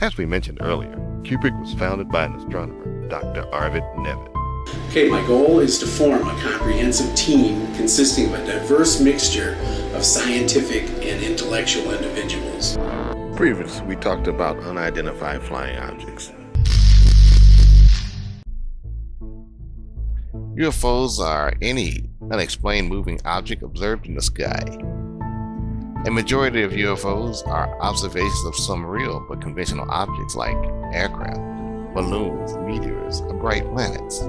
As we mentioned earlier, Cubic was founded by an astronomer, Dr. Arvid Nevin. Okay, my goal is to form a comprehensive team consisting of a diverse mixture of scientific and intellectual individuals. Previously, we talked about unidentified flying objects. UFOs are any unexplained moving object observed in the sky. A majority of UFOs are observations of some real but conventional objects like aircraft, balloons, meteors, or bright planets.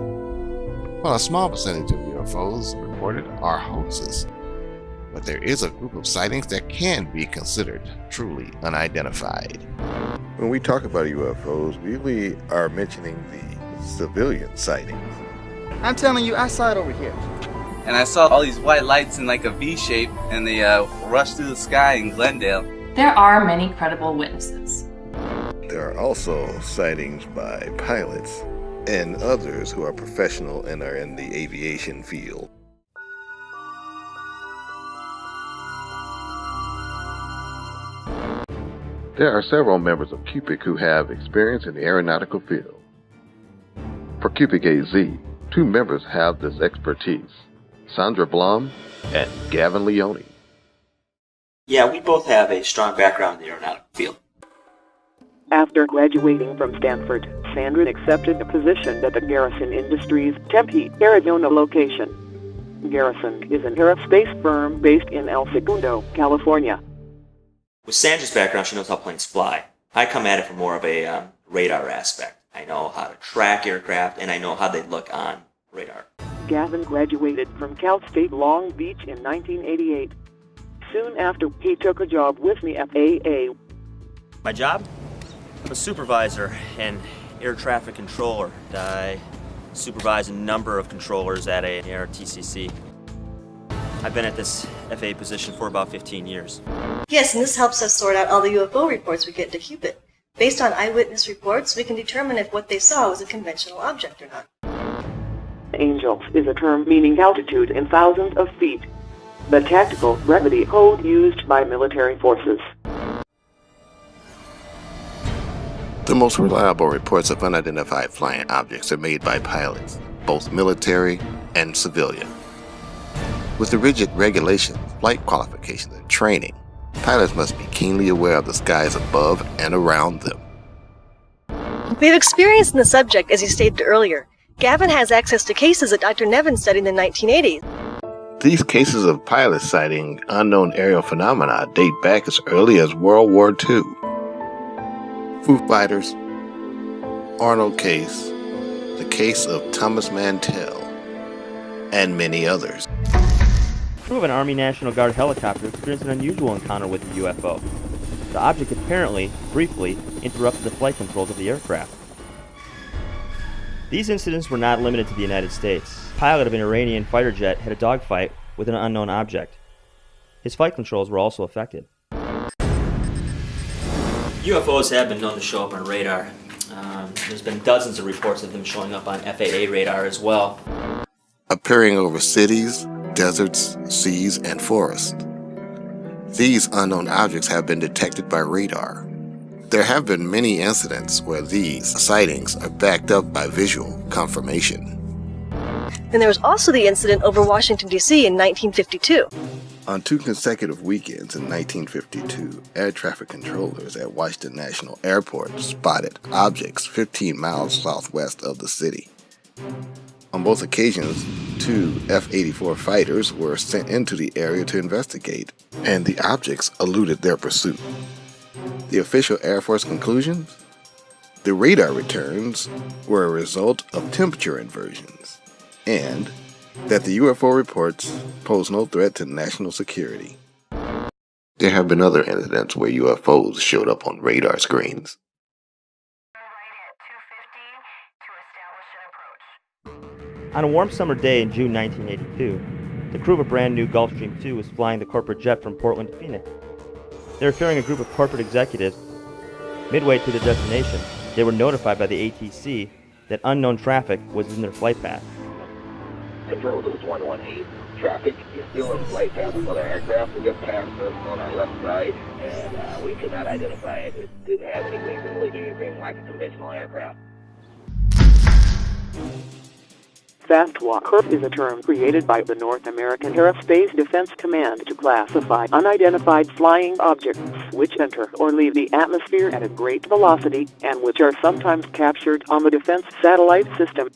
While a small percentage of UFOs reported are hoaxes, but there is a group of sightings that can be considered truly unidentified. When we talk about UFOs, we really are mentioning the civilian sightings. I'm telling you, I saw it over here. And I saw all these white lights in like a V shape, and they rushed through the sky in Glendale. There are many credible witnesses. There are also sightings by pilots and others who are professional and are in the aviation field. There are several members of Cubic who have experience in the aeronautical field. For Cubic AZ, 2 members have this expertise, Sandra Blum and Gavin Leone. Yeah, we both have a strong background in the aeronautical field. After graduating from Stanford, Sandra accepted a position at the Garrison Industries Tempe, Arizona location. Garrison is an aerospace firm based in El Segundo, California. With Sandra's background, she knows how planes fly. I come at it from more of a radar aspect. I know how to track aircraft, and I know how they look on radar. Gavin graduated from Cal State Long Beach in 1988. Soon after, he took a job with the FAA. My job? I'm a supervisor and air traffic controller. I supervise a number of controllers at a ARTCC. I've been at this FAA position for about 15 years. Yes, and this helps us sort out all the UFO reports we get to Cupid. Based on eyewitness reports, we can determine if what they saw was a conventional object or not. Angels is a term meaning altitude in thousands of feet. The tactical gravity code used by military forces. The most reliable reports of unidentified flying objects are made by pilots, both military and civilian. With the rigid regulations, flight qualifications, and training, pilots must be keenly aware of the skies above and around them. We have experience in the subject, as you stated earlier. Gavin has access to cases that Dr. Nevin studied in the 1980s. These cases of pilots sighting unknown aerial phenomena date back as early as World War II. Foo Fighters, Arnold case, the case of Thomas Mantell, and many others. Crew of an Army National Guard helicopter experienced an unusual encounter with a UFO. The object apparently, briefly, interrupted the flight controls of the aircraft. These incidents were not limited to the United States. The pilot of an Iranian fighter jet had a dogfight with an unknown object. His flight controls were also affected. UFOs have been known to show up on radar. There's been dozens of reports of them showing up on FAA radar as well. Appearing over cities, deserts, seas, and forests. These unknown objects have been detected by radar. There have been many incidents where these sightings are backed up by visual confirmation. And there was also the incident over Washington, D.C. in 1952. On 2 consecutive weekends in 1952, air traffic controllers at Washington National Airport spotted objects 15 miles southwest of the city. On both occasions, 2 F-84 fighters were sent into the area to investigate, and the objects eluded their pursuit. The official Air Force conclusions? The radar returns were a result of temperature inversions, and that the UFO reports pose no threat to national security. There have been other incidents where UFOs showed up on radar screens. On a warm summer day in June 1982, the crew of a brand new Gulfstream II was flying the corporate jet from Portland to Phoenix. They were ferrying a group of corporate executives. Midway to their destination, they were notified by the ATC that unknown traffic was in their flight path. Control, this is 118. Traffic is still in flight path with other aircraft that just passed us on our left side, and we could not identify it. It didn't have anything really anything like a conventional aircraft. Fastwalker is a term created by the North American Aerospace Defense Command to classify unidentified flying objects which enter or leave the atmosphere at a great velocity and which are sometimes captured on the defense satellite system.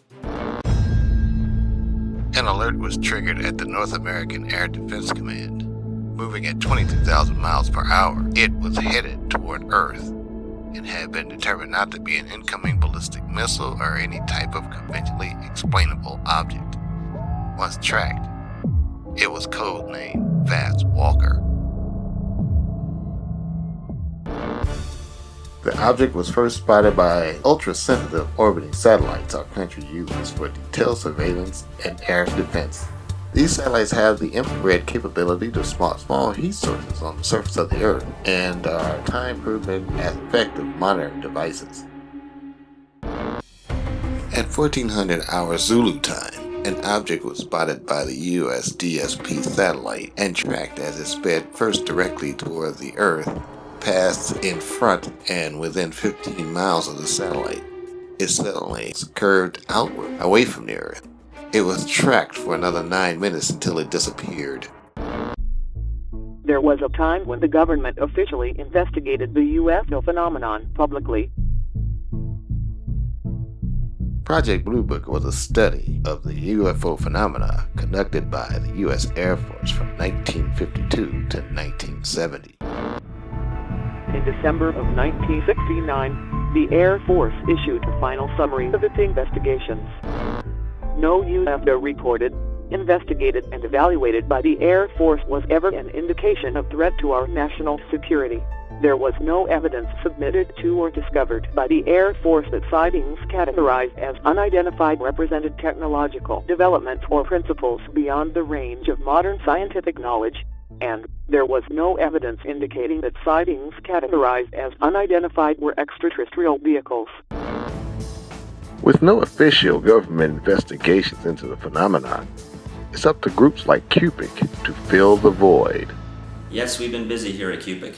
An alert was triggered at the North American Air Defense Command. Moving at 22,000 miles per hour, it was headed toward Earth and had been determined not to be an incoming ballistic missile or any type of conventionally explainable object. Once tracked, it was codenamed Fastwalker. The object was first spotted by ultra-sensitive orbiting satellites our country uses for detailed surveillance and air defense. These satellites have the infrared capability to spot small heat sources on the surface of the Earth and are time-proven as effective monitoring devices. At 1400 hour Zulu time, an object was spotted by the US DSP satellite and tracked as it sped first directly toward the Earth, passed in front and within 15 miles of the satellite. It suddenly curved outward away from the Earth. It was tracked for another 9 minutes until it disappeared. There was a time when the government officially investigated the UFO phenomenon publicly. Project Blue Book was a study of the UFO phenomena conducted by the U.S. Air Force from 1952 to 1970. In December of 1969, the Air Force issued a final summary of its investigations. No UFO reported, investigated, and evaluated by the Air Force was ever an indication of threat to our national security. There was no evidence submitted to or discovered by the Air Force that sightings categorized as unidentified represented technological developments or principles beyond the range of modern scientific knowledge, and there was no evidence indicating that sightings categorized as unidentified were extraterrestrial vehicles. With no official government investigations into the phenomenon, it's up to groups like Cupic to fill the void. Yes, we've been busy here at Cupic.